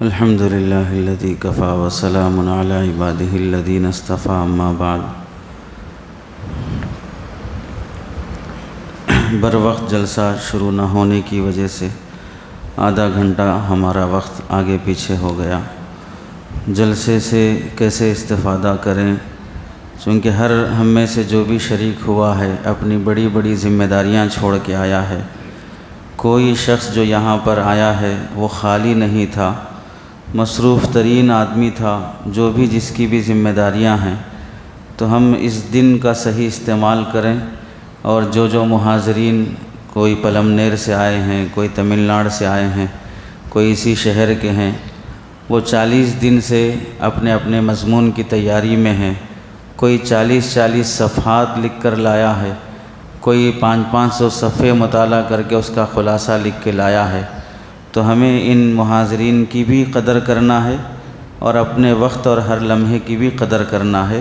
الحمد للہ الذی کفا وسلام علی عبادہ الذین اصطفی اما بعد۔ بر وقت جلسہ شروع نہ ہونے کی وجہ سے آدھا گھنٹہ ہمارا وقت آگے پیچھے ہو گیا۔ جلسے سے کیسے استفادہ کریں، چونکہ ہر ہم میں سے جو بھی شریک ہوا ہے اپنی بڑی بڑی ذمہ داریاں چھوڑ کے آیا ہے۔ کوئی شخص جو یہاں پر آیا ہے وہ خالی نہیں تھا، مصروف ترین آدمی تھا، جو بھی جس کی بھی ذمہ داریاں ہیں۔ تو ہم اس دن کا صحیح استعمال کریں، اور جو مہاجرین کوئی پلمنیر سے آئے ہیں، کوئی تمل ناڈو سے آئے ہیں، کوئی اسی شہر کے ہیں، وہ 40 دن سے اپنے اپنے مضمون کی تیاری میں ہیں۔ کوئی 40 صفحات لکھ کر لایا ہے، کوئی 500 صفحے مطالعہ کر کے اس کا خلاصہ لکھ کے لایا ہے۔ تو ہمیں ان مہاجرین کی بھی قدر کرنا ہے اور اپنے وقت اور ہر لمحے کی بھی قدر کرنا ہے۔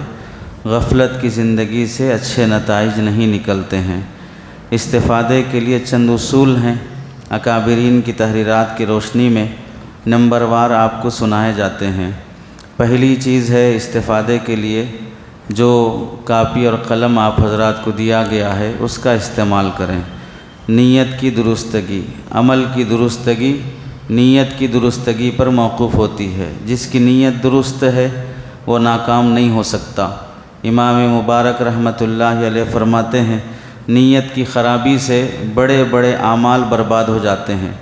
غفلت کی زندگی سے اچھے نتائج نہیں نکلتے ہیں۔ استفادے کے لیے چند اصول ہیں، اکابرین کی تحریرات کی روشنی میں نمبر وار آپ کو سنائے جاتے ہیں۔ پہلی چیز ہے استفادے کے لیے جو کاپی اور قلم آپ حضرات کو دیا گیا ہے اس کا استعمال کریں۔ نیت کی درستگی، عمل کی درستگی نیت کی درستگی پر موقوف ہوتی ہے۔ جس کی نیت درست ہے وہ ناکام نہیں ہو سکتا۔ امام مبارک رحمۃ اللہ علیہ فرماتے ہیں نیت کی خرابی سے بڑے بڑے اعمال برباد ہو جاتے ہیں،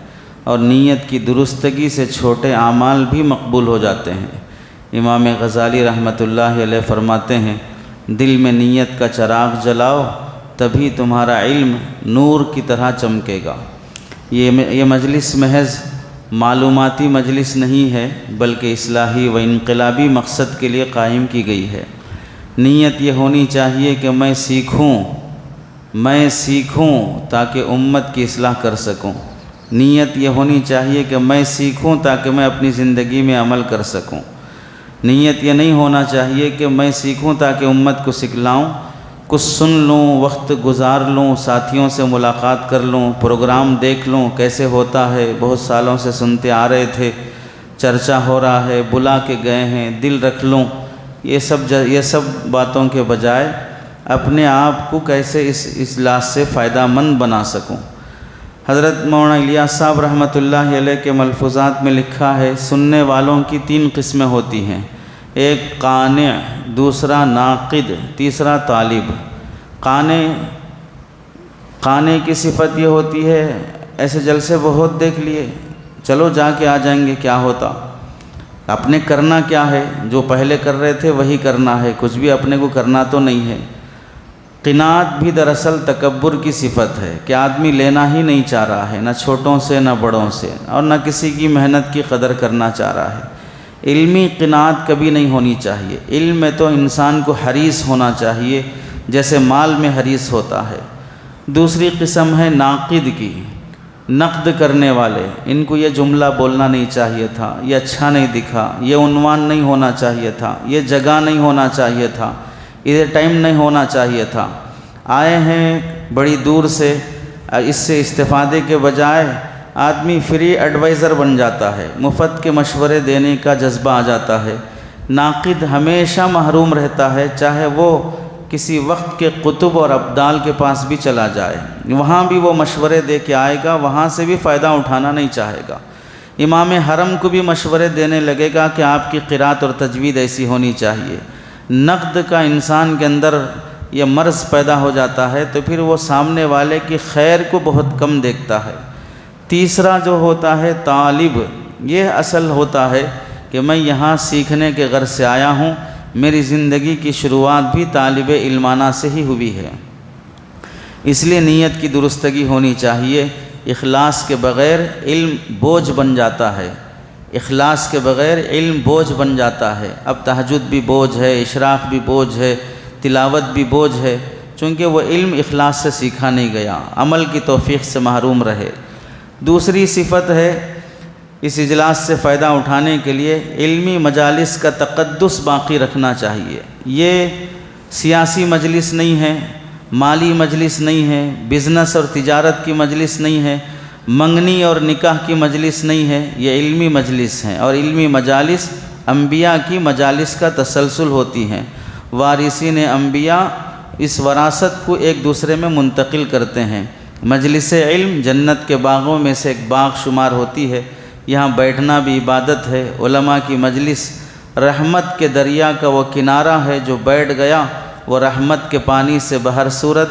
اور نیت کی درستگی سے چھوٹے اعمال بھی مقبول ہو جاتے ہیں۔ امام غزالی رحمۃ اللہ علیہ فرماتے ہیں دل میں نیت کا چراغ جلاؤ، تبھی تمہارا علم نور کی طرح چمکے گا۔ یہ مجلس محض معلوماتی مجلس نہیں ہے، بلکہ اصلاحی و انقلابی مقصد کے لیے قائم کی گئی ہے۔ نیت یہ ہونی چاہیے کہ میں سیکھوں تاکہ امت کی اصلاح کر سکوں۔ نیت یہ ہونی چاہیے کہ میں سیکھوں تاکہ میں اپنی زندگی میں عمل کر سکوں۔ نیت یہ نہیں ہونا چاہیے کہ میں سیکھوں تاکہ امت کو سکھلاؤں، کچھ سن لوں، وقت گزار لوں، ساتھیوں سے ملاقات کر لوں، پروگرام دیکھ لوں کیسے ہوتا ہے، بہت سالوں سے سنتے آ رہے تھے، چرچا ہو رہا ہے، بلا کے گئے ہیں، دل رکھ لوں۔ یہ سب باتوں کے بجائے اپنے آپ کو کیسے اس اصلاح سے فائدہ مند بنا سکوں۔ حضرت مولانا الیاس صاحب رحمۃ اللہ علیہ کے ملفوظات میں لکھا ہے سننے والوں کی 3 قسمیں ہوتی ہیں، ایک قانع، دوسرا ناقد، تیسرا طالب۔ قانع کی صفت یہ ہوتی ہے ایسے جلسے بہت دیکھ لیے، چلو جا کے آ جائیں گے، کیا ہوتا، اپنے کرنا کیا ہے، جو پہلے کر رہے تھے وہی کرنا ہے، کچھ بھی اپنے کو کرنا تو نہیں ہے۔ قناعت بھی دراصل تکبر کی صفت ہے کہ آدمی لینا ہی نہیں چاہ رہا ہے، نہ چھوٹوں سے نہ بڑوں سے، اور نہ کسی کی محنت کی قدر کرنا چاہ رہا ہے۔ علمی قناعت کبھی نہیں ہونی چاہیے۔ علم میں تو انسان کو حریص ہونا چاہیے جیسے مال میں حریص ہوتا ہے۔ دوسری قسم ہے ناقد کی، نقد کرنے والے، ان کو یہ جملہ بولنا نہیں چاہیے تھا، یہ اچھا نہیں دکھا، یہ عنوان نہیں ہونا چاہیے تھا، یہ جگہ نہیں ہونا چاہیے تھا، ادھر ٹائم نہیں ہونا چاہیے تھا۔ آئے ہیں بڑی دور سے، اس سے استفادے کے بجائے آدمی فری ایڈوائزر بن جاتا ہے، مفت کے مشورے دینے کا جذبہ آ جاتا ہے۔ ناقد ہمیشہ محروم رہتا ہے، چاہے وہ کسی وقت کے قطب اور ابدال کے پاس بھی چلا جائے، وہاں بھی وہ مشورے دے کے آئے گا، وہاں سے بھی فائدہ اٹھانا نہیں چاہے گا۔ امام حرم کو بھی مشورے دینے لگے گا کہ آپ کی قرات اور تجوید ایسی ہونی چاہیے۔ نقد کا انسان کے اندر یہ مرض پیدا ہو جاتا ہے تو پھر وہ سامنے والے کی خیر کو بہت کم دیکھتا ہے۔ تیسرا جو ہوتا ہے طالب، یہ اصل ہوتا ہے کہ میں یہاں سیکھنے کے غرض سے آیا ہوں، میری زندگی کی شروعات بھی طالب علمانہ سے ہی ہوئی ہے۔ اس لیے نیت کی درستگی ہونی چاہیے۔ اخلاص کے بغیر علم بوجھ بن جاتا ہے، اخلاص کے بغیر علم بوجھ بن جاتا ہے۔ اب تہجد بھی بوجھ ہے، اشراق بھی بوجھ ہے، تلاوت بھی بوجھ ہے، چونکہ وہ علم اخلاص سے سیکھا نہیں گیا، عمل کی توفیق سے محروم رہے۔ دوسری صفت ہے اس اجلاس سے فائدہ اٹھانے کے لیے علمی مجالس کا تقدس باقی رکھنا چاہیے۔ یہ سیاسی مجلس نہیں ہے، مالی مجلس نہیں ہے، بزنس اور تجارت کی مجلس نہیں ہے، منگنی اور نکاح کی مجلس نہیں ہے، یہ علمی مجلس ہیں، اور علمی مجالس انبیاء کی مجالس کا تسلسل ہوتی ہیں۔ وارثین انبیاء اس وراثت کو ایک دوسرے میں منتقل کرتے ہیں۔ مجلس علم جنت کے باغوں میں سے ایک باغ شمار ہوتی ہے، یہاں بیٹھنا بھی عبادت ہے۔ علماء کی مجلس رحمت کے دریا کا وہ کنارہ ہے، جو بیٹھ گیا وہ رحمت کے پانی سے بہر صورت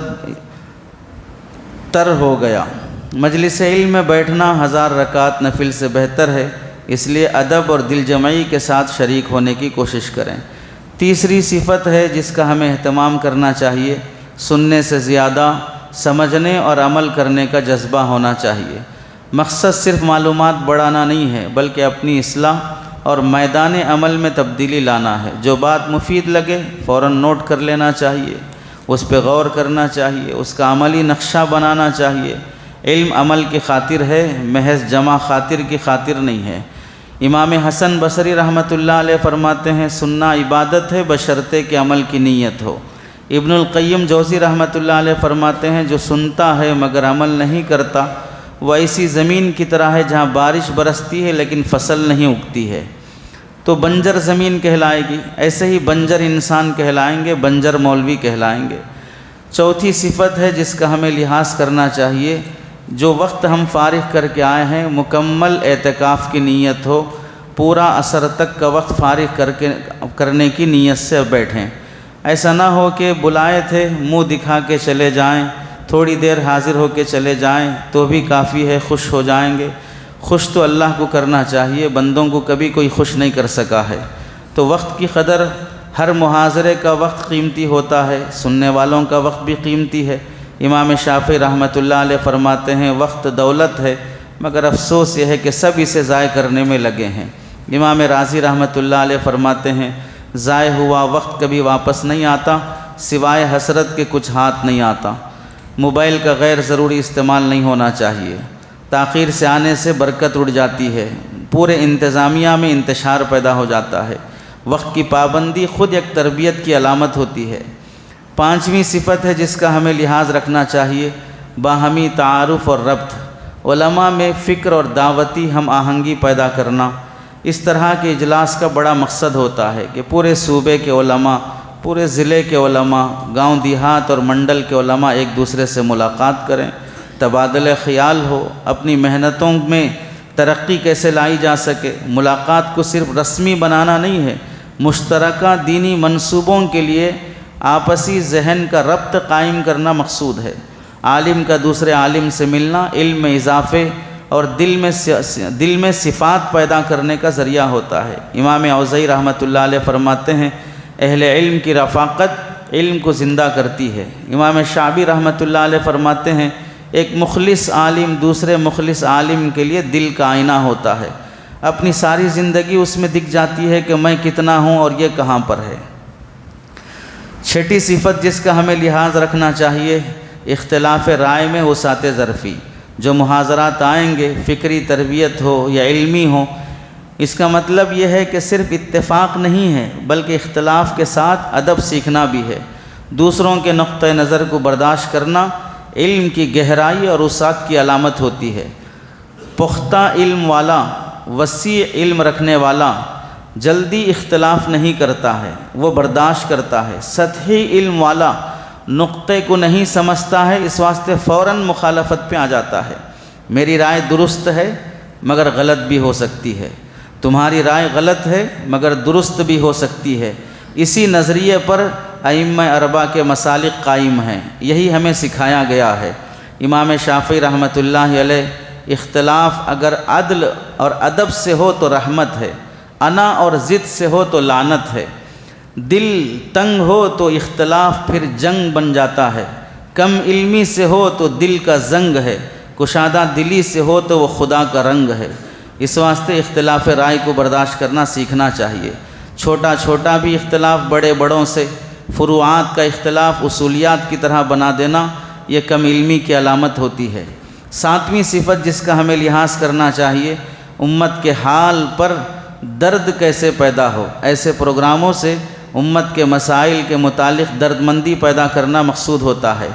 تر ہو گیا۔ مجلس علم میں بیٹھنا 1000 رکعت نفل سے بہتر ہے، اس لیے ادب اور دل جمعی کے ساتھ شریک ہونے کی کوشش کریں۔ تیسری صفت ہے جس کا ہمیں اہتمام کرنا چاہیے، سننے سے زیادہ سمجھنے اور عمل کرنے کا جذبہ ہونا چاہیے۔ مقصد صرف معلومات بڑھانا نہیں ہے، بلکہ اپنی اصلاح اور میدان عمل میں تبدیلی لانا ہے۔ جو بات مفید لگے فوراً نوٹ کر لینا چاہیے، اس پہ غور کرنا چاہیے، اس کا عملی نقشہ بنانا چاہیے۔ علم عمل کی خاطر ہے، محض جمع خاطر کی خاطر نہیں ہے۔ امام حسن بصری رحمۃ اللہ علیہ فرماتے ہیں، سننا عبادت ہے بشرطے کہ عمل کی نیت ہو۔ ابن القیم جوزی رحمۃ اللہ علیہ فرماتے ہیں، جو سنتا ہے مگر عمل نہیں کرتا، وہ ایسی زمین کی طرح ہے جہاں بارش برستی ہے لیکن فصل نہیں اگتی ہے، تو بنجر زمین کہلائے گی۔ ایسے ہی بنجر انسان کہلائیں گے، بنجر مولوی کہلائیں گے۔ چوتھی صفت ہے جس کا ہمیں لحاظ کرنا چاہیے، جو وقت ہم فارغ کر کے آئے ہیں مکمل اعتکاف کی نیت ہو، پورا عصر تک کا وقت فارغ کرنے کی نیت سے بیٹھیں۔ ایسا نہ ہو کہ بلائے تھے منہ دکھا کے چلے جائیں، تھوڑی دیر حاضر ہو کے چلے جائیں تو بھی کافی ہے، خوش ہو جائیں گے۔ خوش تو اللہ کو کرنا چاہیے، بندوں کو کبھی کوئی خوش نہیں کر سکا ہے۔ تو وقت کی قدر، ہر محاضرے کا وقت قیمتی ہوتا ہے، سننے والوں کا وقت بھی قیمتی ہے۔ امام شافعی رحمۃ اللہ علیہ فرماتے ہیں، وقت دولت ہے مگر افسوس یہ ہے کہ سب اسے ضائع کرنے میں لگے ہیں۔ امام راضی رحمۃ اللہ علیہ فرماتے ہیں، ضائع ہوا وقت کبھی واپس نہیں آتا، سوائے حسرت کے کچھ ہاتھ نہیں آتا۔ موبائل کا غیر ضروری استعمال نہیں ہونا چاہیے، تاخیر سے آنے سے برکت اڑ جاتی ہے، پورے انتظامیہ میں انتشار پیدا ہو جاتا ہے۔ وقت کی پابندی خود ایک تربیت کی علامت ہوتی ہے۔ پانچویں صفت ہے جس کا ہمیں لحاظ رکھنا چاہیے، باہمی تعارف اور ربط۔ علماء میں فکر اور دعوتی ہم آہنگی پیدا کرنا، اس طرح کے اجلاس کا بڑا مقصد ہوتا ہے کہ پورے صوبے کے علماء، پورے ضلع کے علماء، گاؤں دیہات اور منڈل کے علماء ایک دوسرے سے ملاقات کریں، تبادلہ خیال ہو، اپنی محنتوں میں ترقی کیسے لائی جا سکے۔ ملاقات کو صرف رسمی بنانا نہیں ہے، مشترکہ دینی منصوبوں کے لیے آپسی ذہن کا ربط قائم کرنا مقصود ہے۔ عالم کا دوسرے عالم سے ملنا علم میں اضافے اور دل میں صفات پیدا کرنے کا ذریعہ ہوتا ہے۔ امام اوزاعی رحمۃ اللہ علیہ فرماتے ہیں، اہل علم کی رفاقت علم کو زندہ کرتی ہے۔ امام شعبی رحمۃ اللہ علیہ فرماتے ہیں، ایک مخلص عالم دوسرے مخلص عالم کے لیے دل کا آئینہ ہوتا ہے، اپنی ساری زندگی اس میں دکھ جاتی ہے کہ میں کتنا ہوں اور یہ کہاں پر ہے۔ چھٹی صفت جس کا ہمیں لحاظ رکھنا چاہیے، اختلاف رائے میں وسعت ظرفی۔ جو محاضرات آئیں گے، فکری تربیت ہو یا علمی ہو، اس کا مطلب یہ ہے کہ صرف اتفاق نہیں ہے بلکہ اختلاف کے ساتھ ادب سیکھنا بھی ہے۔ دوسروں کے نقطہ نظر کو برداشت کرنا علم کی گہرائی اور وسعت کی علامت ہوتی ہے۔ پختہ علم والا، وسیع علم رکھنے والا جلدی اختلاف نہیں کرتا ہے، وہ برداشت کرتا ہے۔ سطحی علم والا نقطے کو نہیں سمجھتا ہے، اس واسطے فوراً مخالفت پہ آ جاتا ہے۔ میری رائے درست ہے مگر غلط بھی ہو سکتی ہے، تمہاری رائے غلط ہے مگر درست بھی ہو سکتی ہے۔ اسی نظریے پر ائمہ اربعہ کے مسالک قائم ہیں، یہی ہمیں سکھایا گیا ہے۔ امام شافعی رحمۃ اللہ علیہ، اختلاف اگر عدل اور ادب سے ہو تو رحمت ہے، انا اور ضد سے ہو تو لعنت ہے۔ دل تنگ ہو تو اختلاف پھر جنگ بن جاتا ہے، کم علمی سے ہو تو دل کا زنگ ہے، کشادہ دلی سے ہو تو وہ خدا کا رنگ ہے۔ اس واسطے اختلاف رائے کو برداشت کرنا سیکھنا چاہیے۔ چھوٹا چھوٹا بھی اختلاف بڑے بڑوں سے، فروعات کا اختلاف اصولیات کی طرح بنا دینا، یہ کم علمی کی علامت ہوتی ہے۔ ساتویں صفت جس کا ہمیں لحاظ کرنا چاہیے، امت کے حال پر درد کیسے پیدا ہو۔ ایسے پروگراموں سے امت کے مسائل کے متعلق درد مندی پیدا کرنا مقصود ہوتا ہے۔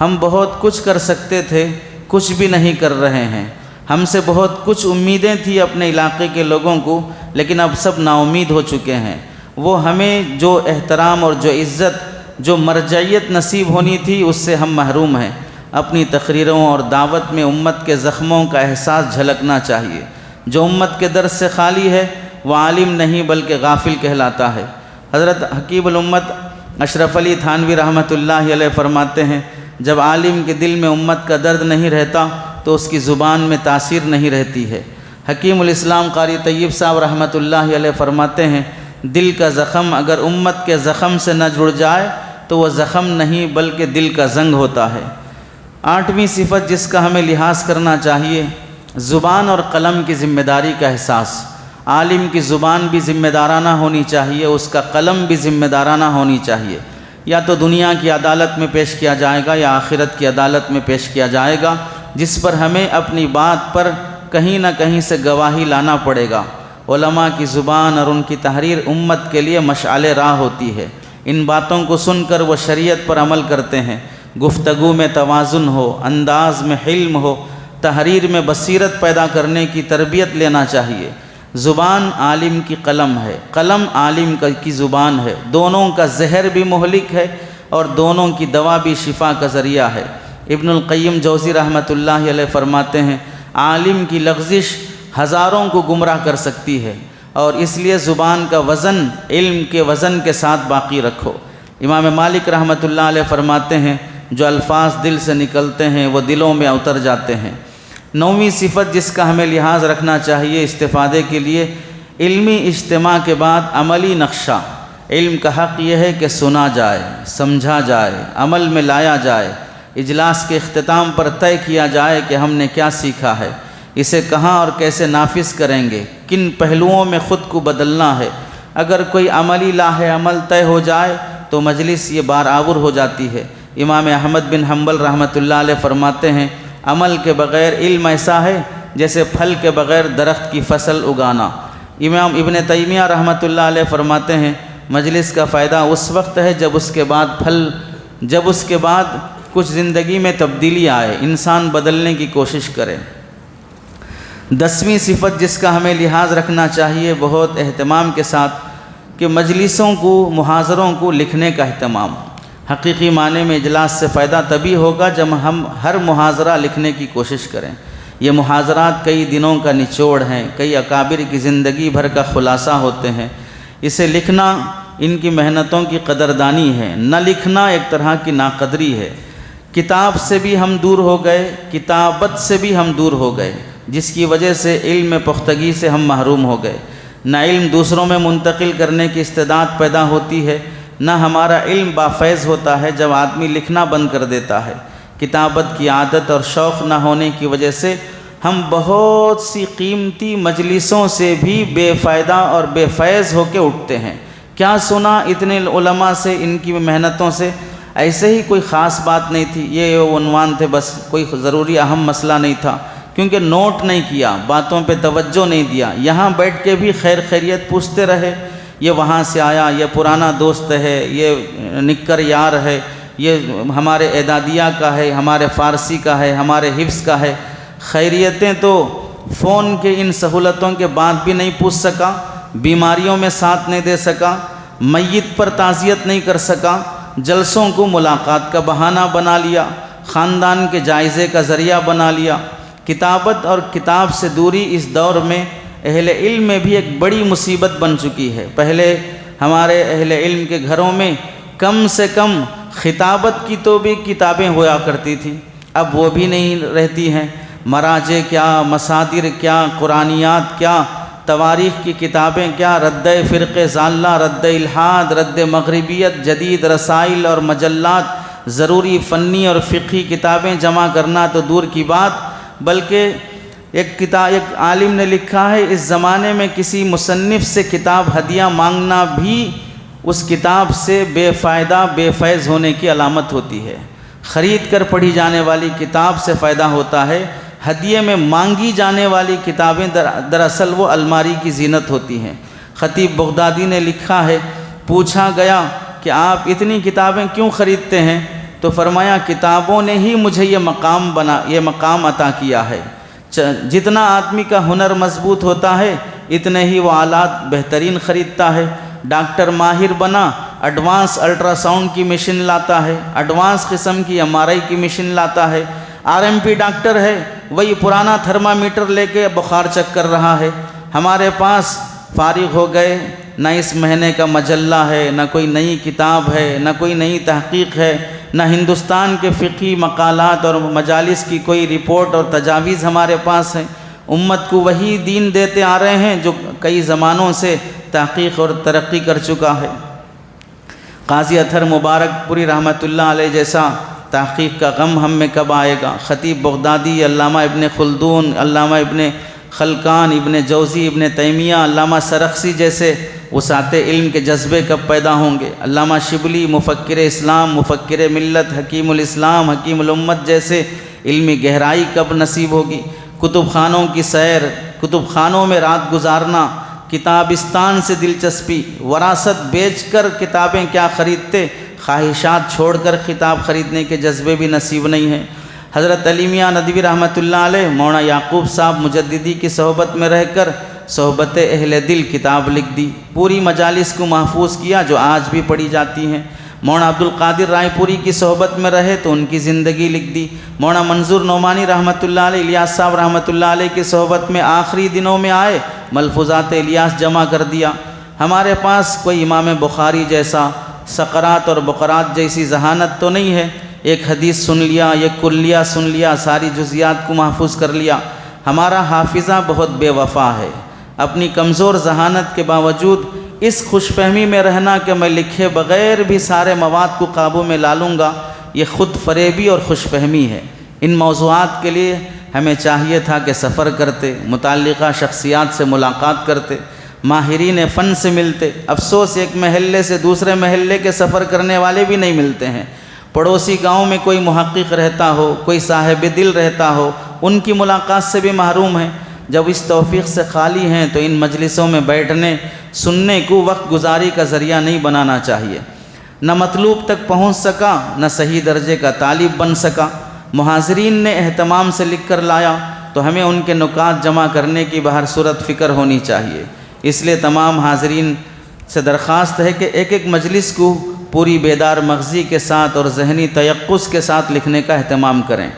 ہم بہت کچھ کر سکتے تھے، کچھ بھی نہیں کر رہے ہیں۔ ہم سے بہت کچھ امیدیں تھیں اپنے علاقے کے لوگوں کو، لیکن اب سب نا امید ہو چکے ہیں۔ وہ ہمیں جو احترام اور جو عزت، جو مرجعیت نصیب ہونی تھی، اس سے ہم محروم ہیں۔ اپنی تقریروں اور دعوت میں امت کے زخموں کا احساس جھلکنا چاہیے۔ جو امت کے درس سے خالی ہے وہ عالم نہیں بلکہ غافل کہلاتا ہے۔ حضرت حکیم الامت اشرف علی تھانوی رحمۃ اللہ علیہ فرماتے ہیں، جب عالم کے دل میں امت کا درد نہیں رہتا تو اس کی زبان میں تاثیر نہیں رہتی ہے۔ حکیم الاسلام قاری طیب صاحب رحمۃ اللہ علیہ فرماتے ہیں، دل کا زخم اگر امت کے زخم سے نہ جڑ جائے تو وہ زخم نہیں بلکہ دل کا زنگ ہوتا ہے۔ 8ویں صفت جس کا ہمیں لحاظ کرنا چاہیے، زبان اور قلم کی ذمہ داری کا احساس۔ عالم کی زبان بھی ذمہ دارانہ ہونی چاہیے، اس کا قلم بھی ذمہ دارانہ ہونی چاہیے۔ یا تو دنیا کی عدالت میں پیش کیا جائے گا یا آخرت کی عدالت میں پیش کیا جائے گا، جس پر ہمیں اپنی بات پر کہیں نہ کہیں سے گواہی لانا پڑے گا۔ علماء کی زبان اور ان کی تحریر امت کے لیے مشعل راہ ہوتی ہے۔ ان باتوں کو سن کر وہ شریعت پر عمل کرتے ہیں۔ گفتگو میں توازن ہو، انداز میں حلم ہو، تحریر میں بصیرت پیدا کرنے کی تربیت لینا چاہیے۔ زبان عالم کی قلم ہے، قلم عالم کی زبان ہے، دونوں کا زہر بھی مہلک ہے اور دونوں کی دوا بھی شفا کا ذریعہ ہے۔ ابن القیم جوزی رحمۃ اللہ علیہ فرماتے ہیں، عالم کی لغزش ہزاروں کو گمراہ کر سکتی ہے، اور اس لیے زبان کا وزن علم کے وزن کے ساتھ باقی رکھو۔ امام مالک رحمۃ اللہ علیہ فرماتے ہیں، جو الفاظ دل سے نکلتے ہیں وہ دلوں میں اتر جاتے ہیں۔ 9ویں صفت جس کا ہمیں لحاظ رکھنا چاہیے استفادے کے لیے، علمی اجتماع کے بعد عملی نقشہ۔ علم کا حق یہ ہے کہ سنا جائے، سمجھا جائے، عمل میں لایا جائے۔ اجلاس کے اختتام پر طے کیا جائے کہ ہم نے کیا سیکھا ہے، اسے کہاں اور کیسے نافذ کریں گے، کن پہلوؤں میں خود کو بدلنا ہے۔ اگر کوئی عملی لاہ عمل طے ہو جائے تو مجلس یہ بارآور ہو جاتی ہے۔ امام احمد بن حنبل رحمۃ اللہ علیہ فرماتے ہیں، عمل کے بغیر علم ایسا ہے جیسے پھل کے بغیر درخت کی فصل اگانا۔ امام ابن تیمیہ رحمۃ اللہ علیہ فرماتے ہیں، مجلس کا فائدہ اس وقت ہے جب اس کے بعد کچھ زندگی میں تبدیلی آئے، انسان بدلنے کی کوشش کرے۔ 10ویں صفت جس کا ہمیں لحاظ رکھنا چاہیے بہت اہتمام کے ساتھ، کہ مجلسوں کو، محاضروں کو لکھنے کا اہتمام۔ حقیقی معنی میں اجلاس سے فائدہ تبھی ہوگا جب ہم ہر محاضرہ لکھنے کی کوشش کریں۔ یہ محاضرات کئی دنوں کا نچوڑ ہیں، کئی اکابر کی زندگی بھر کا خلاصہ ہوتے ہیں۔ اسے لکھنا ان کی محنتوں کی قدردانی ہے، نہ لکھنا ایک طرح کی ناقدری ہے۔ کتاب سے بھی ہم دور ہو گئے، کتابت سے بھی ہم دور ہو گئے، جس کی وجہ سے علم میں پختگی سے ہم محروم ہو گئے۔ نہ علم دوسروں میں منتقل کرنے کی استعداد پیدا ہوتی ہے، نہ ہمارا علم بافیض ہوتا ہے جب آدمی لکھنا بند کر دیتا ہے۔ کتابت کی عادت اور شوق نہ ہونے کی وجہ سے ہم بہت سی قیمتی مجلسوں سے بھی بے فائدہ اور بے فیض ہو کے اٹھتے ہیں۔ کیا سنا اتنے علماء سے، ان کی محنتوں سے؟ ایسے ہی کوئی خاص بات نہیں تھی، یہ عنوان تھے بس، کوئی ضروری اہم مسئلہ نہیں تھا، کیونکہ نوٹ نہیں کیا، باتوں پہ توجہ نہیں دیا۔ یہاں بیٹھ کے بھی خیر خیریت پوچھتے رہے، یہ وہاں سے آیا، یہ پرانا دوست ہے، یہ نکر یار ہے، یہ ہمارے اعدادیہ کا ہے، ہمارے فارسی کا ہے، ہمارے حفظ کا ہے۔ خیریتیں تو فون کے ان سہولتوں کے بعد بھی نہیں پوچھ سکا، بیماریوں میں ساتھ نہیں دے سکا، میت پر تعزیت نہیں کر سکا، جلسوں کو ملاقات کا بہانہ بنا لیا، خاندان کے جائزے کا ذریعہ بنا لیا۔ کتابت اور کتاب سے دوری اس دور میں اہل علم میں بھی ایک بڑی مصیبت بن چکی ہے۔ پہلے ہمارے اہل علم کے گھروں میں کم سے کم خطابت کی تو بھی کتابیں ہوا کرتی تھیں، اب وہ بھی نہیں رہتی ہیں۔ مراجع کیا، مصادر کیا، قرآنیات کیا، تواریخ کی کتابیں کیا، رد فرق ضالہ، رد الحاد، رد مغربیت، جدید رسائل اور مجلات، ضروری فنی اور فقہی کتابیں جمع کرنا تو دور کی بات، بلکہ ایک عالم نے لکھا ہے، اس زمانے میں کسی مصنف سے کتاب ہدیہ مانگنا بھی اس کتاب سے بے فائدہ بے فیض ہونے کی علامت ہوتی ہے۔ خرید کر پڑھی جانے والی کتاب سے فائدہ ہوتا ہے، ہدیے میں مانگی جانے والی کتابیں دراصل وہ الماری کی زینت ہوتی ہیں۔ خطیب بغدادی نے لکھا ہے، پوچھا گیا کہ آپ اتنی کتابیں کیوں خریدتے ہیں؟ تو فرمایا، کتابوں نے ہی مجھے یہ مقام عطا کیا ہے۔ جتنا آدمی کا ہنر مضبوط ہوتا ہے اتنے ہی وہ آلات بہترین خریدتا ہے۔ ڈاکٹر ماہر بنا، ایڈوانس الٹرا ساؤنڈ کی مشین لاتا ہے، ایڈوانس قسم کی MRI کی مشین لاتا ہے۔ RMP ڈاکٹر ہے، وہی پرانا تھرمامیٹر لے کے بخار چیک کر رہا ہے۔ ہمارے پاس فارغ ہو گئے، نہ اس مہینے کا مجلہ ہے، نہ کوئی نئی کتاب ہے، نہ کوئی نئی تحقیق ہے، نہ ہندوستان کے فقہی مقالات اور مجالس کی کوئی رپورٹ اور تجاویز ہمارے پاس ہیں۔ امت کو وہی دین دیتے آ رہے ہیں جو کئی زمانوں سے تحقیق اور ترقی کر چکا ہے۔ قاضی اطہر مبارک پوری رحمۃ اللہ علیہ جیسا تحقیق کا غم ہم میں کب آئے گا؟ خطیب بغدادی، علامہ ابن خلدون، علامہ ابن خلقان، ابن جوزی، ابن تیمیہ، علامہ سرخسی جیسے وسعت علم کے جذبے کب پیدا ہوں گے؟ علامہ شبلی، مفکر اسلام، مفکر ملت، حکیم الاسلام، حکیم الامت جیسے علمی گہرائی کب نصیب ہوگی؟ کتب خانوں کی سیر، کتب خانوں میں رات گزارنا، کتابستان سے دلچسپی، وراثت بیچ کر کتابیں کیا خریدتے، خواہشات چھوڑ کر کتاب خریدنے کے جذبے بھی نصیب نہیں ہیں۔ حضرت علی میاں ندوی رحمۃ اللہ علیہ مولانا یعقوب صاحب مجددی کی صحبت میں رہ کر صحبت اہل دل کتاب لکھ دی، پوری مجالس کو محفوظ کیا جو آج بھی پڑھی جاتی ہیں۔ مولانا عبد القادر رائے پوری کی صحبت میں رہے تو ان کی زندگی لکھ دی۔ مولانا منظور نعمانی رحمۃ اللہ علیہ، الیاس صاحب رحمۃ اللہ علیہ کی صحبت میں آخری دنوں میں آئے، ملفوظات الیاس جمع کر دیا۔ ہمارے پاس کوئی امام بخاری جیسا، سقرات اور بقرات جیسی ذہانت تو نہیں ہے، ایک حدیث سن لیا، ایک کلیہ سن لیا، ساری جزیات کو محفوظ کر لیا۔ ہمارا حافظہ بہت بے وفا ہے۔ اپنی کمزور ذہانت کے باوجود اس خوش فہمی میں رہنا کہ میں لکھے بغیر بھی سارے مواد کو قابو میں لا لوں گا، یہ خود فریبی اور خوش فہمی ہے۔ ان موضوعات کے لیے ہمیں چاہیے تھا کہ سفر کرتے، متعلقہ شخصیات سے ملاقات کرتے، ماہرین فن سے ملتے۔ افسوس ایک محلے سے دوسرے محلے کے سفر کرنے والے بھی نہیں ملتے ہیں۔ پڑوسی گاؤں میں کوئی محقق رہتا ہو، کوئی صاحب دل رہتا ہو، ان کی ملاقات سے بھی محروم ہیں۔ جب اس توفیق سے خالی ہیں تو ان مجلسوں میں بیٹھنے، سننے کو وقت گزاری کا ذریعہ نہیں بنانا چاہیے۔ نہ مطلوب تک پہنچ سکا، نہ صحیح درجے کا طالب بن سکا۔ محاضرین نے اہتمام سے لکھ کر لایا تو ہمیں ان کے نکات جمع کرنے کی بہر صورت فکر ہونی چاہیے۔ اس لیے تمام حاضرین سے درخواست ہے کہ ایک ایک مجلس کو پوری بیدار مغزی کے ساتھ اور ذہنی تیقظ کے ساتھ لکھنے کا اہتمام کریں۔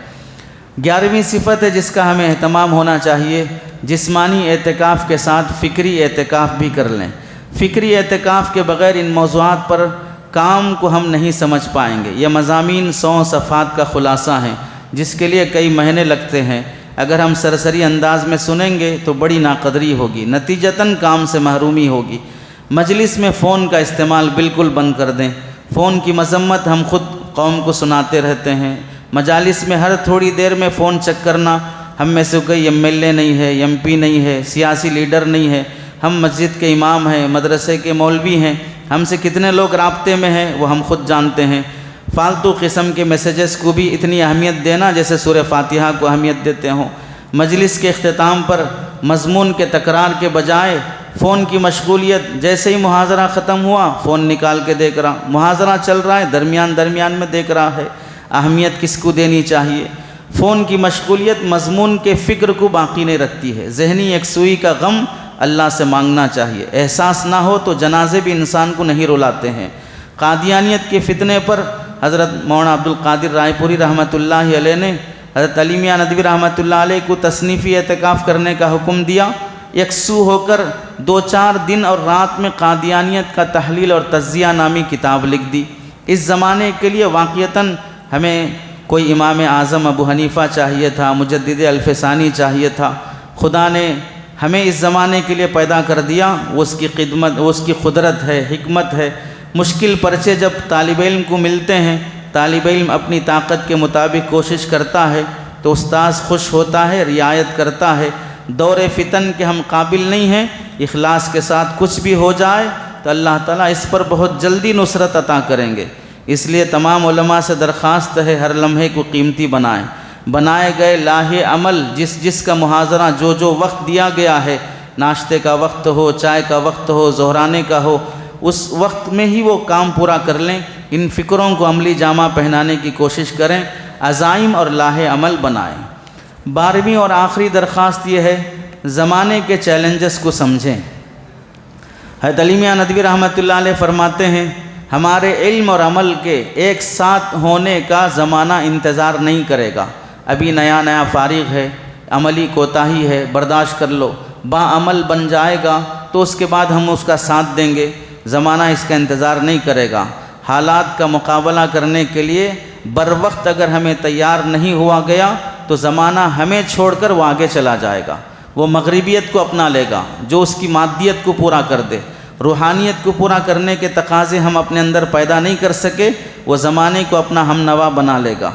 11ویں صفت ہے جس کا ہمیں اہتمام ہونا چاہیے، جسمانی اعتکاف کے ساتھ فکری اعتکاف بھی کر لیں۔ فکری اعتکاف کے بغیر ان موضوعات پر کام کو ہم نہیں سمجھ پائیں گے۔ یہ مضامین 100 صفحات کا خلاصہ ہیں جس کے لیے کئی مہینے لگتے ہیں۔ اگر ہم سرسری انداز میں سنیں گے تو بڑی ناقدری ہوگی، نتیجتاً کام سے محرومی ہوگی۔ مجلس میں فون کا استعمال بالکل بند کر دیں۔ فون کی مذمت ہم خود قوم کو سناتے رہتے ہیں۔ مجالس میں ہر تھوڑی دیر میں فون چیک کرنا، ہم میں سے کوئی MLA نہیں ہے، MP نہیں ہے، سیاسی لیڈر نہیں ہے، ہم مسجد کے امام ہیں، مدرسے کے مولوی ہیں، ہم سے کتنے لوگ رابطے میں ہیں وہ ہم خود جانتے ہیں۔ فالتو قسم کے میسیجز کو بھی اتنی اہمیت دینا جیسے سورہ فاتحہ کو اہمیت دیتے ہوں۔ مجلس کے اختتام پر مضمون کے تکرار کے بجائے فون کی مشغولیت، جیسے ہی محاضرہ ختم ہوا فون نکال کے دیکھ رہا، محاضرہ چل رہا ہے درمیان میں دیکھ رہا ہے، اہمیت کس کو دینی چاہیے؟ فون کی مشغولیت مضمون کے فکر کو باقی نہیں رکھتی ہے۔ ذہنی یکسوئی کا غم اللہ سے مانگنا چاہیے۔ احساس نہ ہو تو جنازے بھی انسان کو نہیں رلاتے ہیں۔ قادیانیت کے فتنے پر حضرت مولانا عبد القادر رائے پوری رحمۃ اللہ علیہ نے حضرت علی میاں ندوی رحمۃ اللہ علیہ کو تصنیفی اعتکاف کرنے کا حکم دیا۔ یکسو ہو کر 2-4 دن اور رات میں قادیانیت کا تحلیل اور تجزیہ نامی کتاب لکھ دی۔ اس زمانے کے لیے واقعتاً ہمیں کوئی امام اعظم ابو حنیفہ چاہیے تھا، مجدد الفسانی چاہیے تھا۔ خدا نے ہمیں اس زمانے کے لیے پیدا کر دیا، وہ اس کی خدمت، وہ اس کی قدرت ہے، حکمت ہے۔ مشکل پرچے جب طالب علم کو ملتے ہیں، طالب علم اپنی طاقت کے مطابق کوشش کرتا ہے تو استاذ خوش ہوتا ہے، رعایت کرتا ہے۔ دور فتن کے ہم قابل نہیں ہیں، اخلاص کے ساتھ کچھ بھی ہو جائے تو اللہ تعالیٰ اس پر بہت جلدی نصرت عطا کریں گے۔ اس لیے تمام علماء سے درخواست ہے ہر لمحے کو قیمتی بنائیں۔ بنائے گئے لاہے عمل، جس کا محاضرہ جو وقت دیا گیا ہے، ناشتے کا وقت ہو، چائے کا وقت ہو، ظہرانے کا ہو، اس وقت میں ہی وہ کام پورا کر لیں۔ ان فکروں کو عملی جامہ پہنانے کی کوشش کریں، عزائم اور لاہے عمل بنائیں۔ 12ویں اور آخری درخواست یہ ہے، زمانے کے چیلنجز کو سمجھیں۔ حضرت علی میاں ندوی رحمۃ اللہ علیہ فرماتے ہیں، ہمارے علم اور عمل کے ایک ساتھ ہونے کا زمانہ انتظار نہیں کرے گا۔ ابھی نیا نیا فارغ ہے، عملی کوتاہی ہے، برداشت کر لو، باعمل بن جائے گا تو اس کے بعد ہم اس کا ساتھ دیں گے، زمانہ اس کا انتظار نہیں کرے گا۔ حالات کا مقابلہ کرنے کے لیے بروقت اگر ہمیں تیار نہیں ہوا گیا تو زمانہ ہمیں چھوڑ کر وہ آگے چلا جائے گا، وہ مغربیت کو اپنا لے گا جو اس کی مادیت کو پورا کر دے۔ روحانیت کو پورا کرنے کے تقاضے ہم اپنے اندر پیدا نہیں کر سکے، وہ زمانے کو اپنا ہم نوا بنا لے گا۔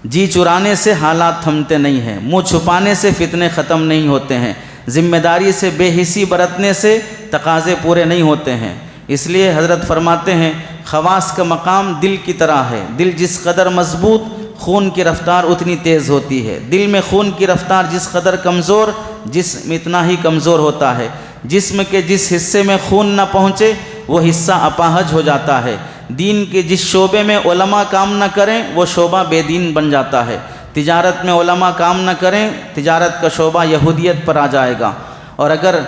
جی چرانے سے حالات تھمتے نہیں ہیں، منہ چھپانے سے فتنے ختم نہیں ہوتے ہیں، ذمہ داری سے بے حسی برتنے سے تقاضے پورے نہیں ہوتے ہیں۔ اس لیے حضرت فرماتے ہیں، خواص کا مقام دل کی طرح ہے، دل جس قدر مضبوط، خون کی رفتار اتنی تیز ہوتی ہے۔ دل میں خون کی رفتار جس قدر کمزور، جسم اتنا ہی کمزور ہوتا ہے۔ جسم کے جس حصے میں خون نہ پہنچے وہ حصہ اپاہج ہو جاتا ہے۔ دین کے جس شعبے میں علماء کام نہ کریں وہ شعبہ بے دین بن جاتا ہے۔ تجارت میں علماء کام نہ کریں، تجارت کا شعبہ یہودیت پر آ جائے گا۔ اور اگر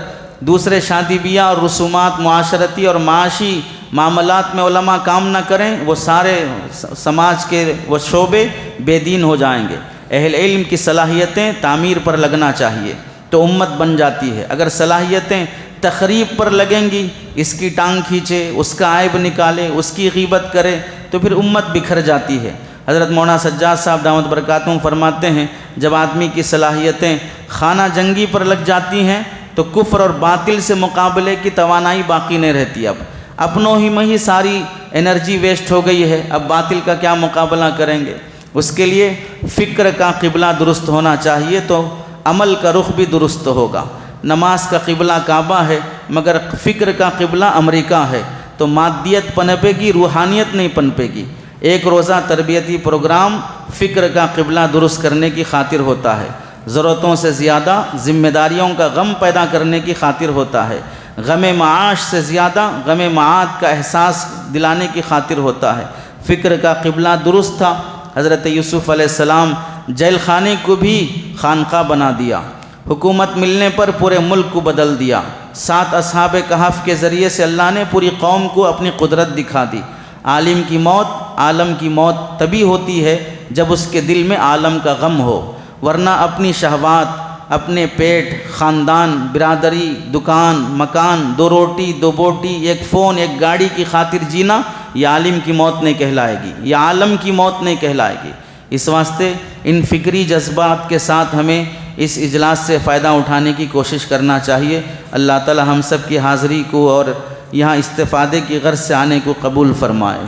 دوسرے شادی بیاہ اور رسومات، معاشرتی اور معاشی معاملات میں علماء کام نہ کریں، وہ سارے سماج کے وہ شعبے بے دین ہو جائیں گے۔ اہل علم کی صلاحیتیں تعمیر پر لگنا چاہیے تو امت بن جاتی ہے۔ اگر صلاحیتیں تخریب پر لگیں گی، اس کی ٹانگ کھینچے، اس کا عیب نکالے، اس کی غیبت کرے تو پھر امت بکھر جاتی ہے۔ حضرت مولانا سجاد صاحب دامت برکاتہم فرماتے ہیں، جب آدمی کی صلاحیتیں خانہ جنگی پر لگ جاتی ہیں تو کفر اور باطل سے مقابلے کی توانائی باقی نہیں رہتی۔ اب اپنوں ہی میں ہی ساری انرجی ویسٹ ہو گئی ہے، اب باطل کا کیا مقابلہ کریں گے؟ اس کے لیے فکر کا قبلہ درست ہونا چاہیے تو عمل کا رخ بھی درست ہوگا۔ نماز کا قبلہ کعبہ ہے مگر فکر کا قبلہ امریکہ ہے تو مادیت پنپے گی، روحانیت نہیں پنپے گی۔ ایک روزہ تربیتی پروگرام فکر کا قبلہ درست کرنے کی خاطر ہوتا ہے، ضرورتوں سے زیادہ ذمہ داریوں کا غم پیدا کرنے کی خاطر ہوتا ہے، غم معاش سے زیادہ غم معاد کا احساس دلانے کی خاطر ہوتا ہے۔ فکر کا قبلہ درست تھا، حضرت یوسف علیہ السلام جیل خانے کو بھی خانقاہ بنا دیا، حکومت ملنے پر پورے ملک کو بدل دیا۔ 7 اصحاب کہف کے ذریعے سے اللہ نے پوری قوم کو اپنی قدرت دکھا دی۔ عالم کی موت، عالم کی موت تبھی ہوتی ہے جب اس کے دل میں عالم کا غم ہو، ورنہ اپنی شہوات، اپنے پیٹ، خاندان، برادری، دکان، مکان، 2 روٹی 2 بوٹی، 1 فون، 1 گاڑی کی خاطر جینا یہ عالم کی موت نہیں کہلائے گی، یہ عالم کی موت نہیں کہلائے گی۔ اس واسطے ان فکری جذبات کے ساتھ ہمیں اس اجلاس سے فائدہ اٹھانے کی کوشش کرنا چاہیے۔ اللہ تعالی ہم سب کی حاضری کو اور یہاں استفادے کی غرض سے آنے کو قبول فرمائے۔